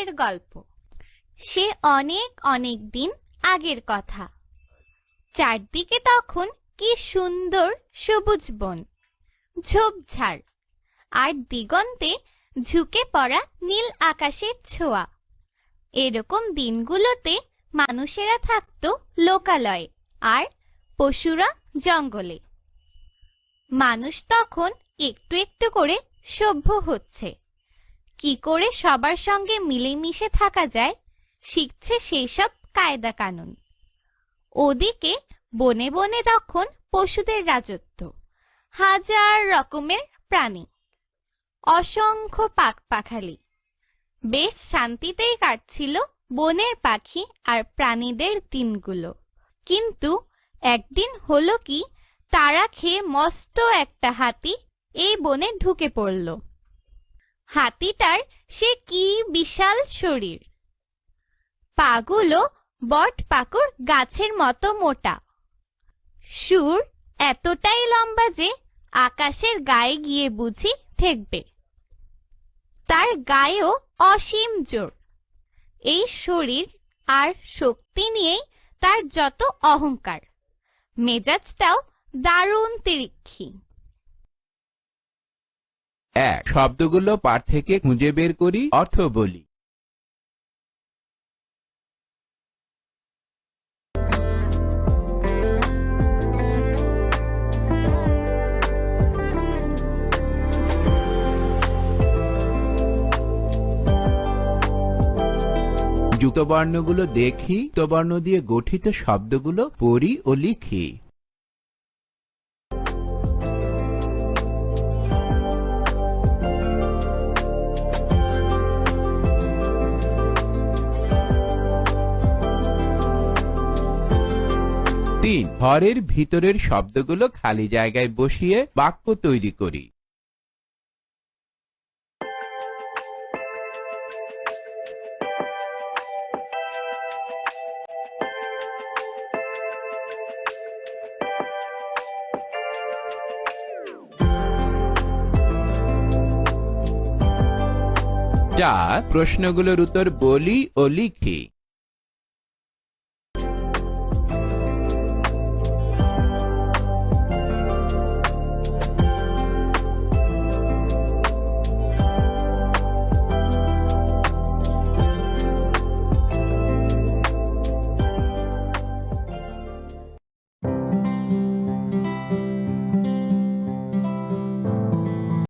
পরের গল্প। সে অনেক অনেক দিন আগের কথা। চারদিকে তখন কি সুন্দর সবুজ বন, ঝোপঝাড়, আর দিগন্তে ঝুঁকে পড়া নীল আকাশের ছোঁয়া। এরকম দিনগুলোতে মানুষেরা থাকতো লোকালয়ে আর পশুরা জঙ্গলে। মানুষ তখন একটু একটু করে সভ্য হচ্ছে, কি করে সবার সঙ্গে মিলেমিশে থাকা যায় শিখছে সেই সব কায়দা কানুন। ওদিকে বনে বনে তখন পশুদের রাজত্ব, হাজার রকমের প্রাণী, অসংখ্য পাখপাখালি। বেশ শান্তিতেই কাটছিল বনের পাখি আর প্রাণীদের দিনগুলো। কিন্তু একদিন হলো কি, তাড়া খেয়ে মস্ত একটা হাতি এই বনে ঢুকে পড়ল। হাতিটার সে কি বিশাল শরীর, পাগুলো বট পাকুড় গাছের মতো মোটা, সুর এতটাই লম্বা যে আকাশের গায়ে গিয়ে বুঝি ঠেকবে। তার গায়েও অসীম জোর। এই শরীর আর শক্তি নিয়েই তার যত অহংকার, মেজাজটাও দারুণ তিরিক্ষি। শব্দগুলো পাঠ থেকে খুঁজে বের করি, অর্থ বলি। যুক্তবর্ণগুলো দেখি, যুক্তবর্ণ দিয়ে গঠিত শব্দগুলো পড়ি ও লিখি। ঘরের ভিতরের শব্দগুলো খালি জায়গায় বসিয়ে বাক্য তৈরি করি। প্রশ্নগুলোর উত্তর বলি ও লিখি।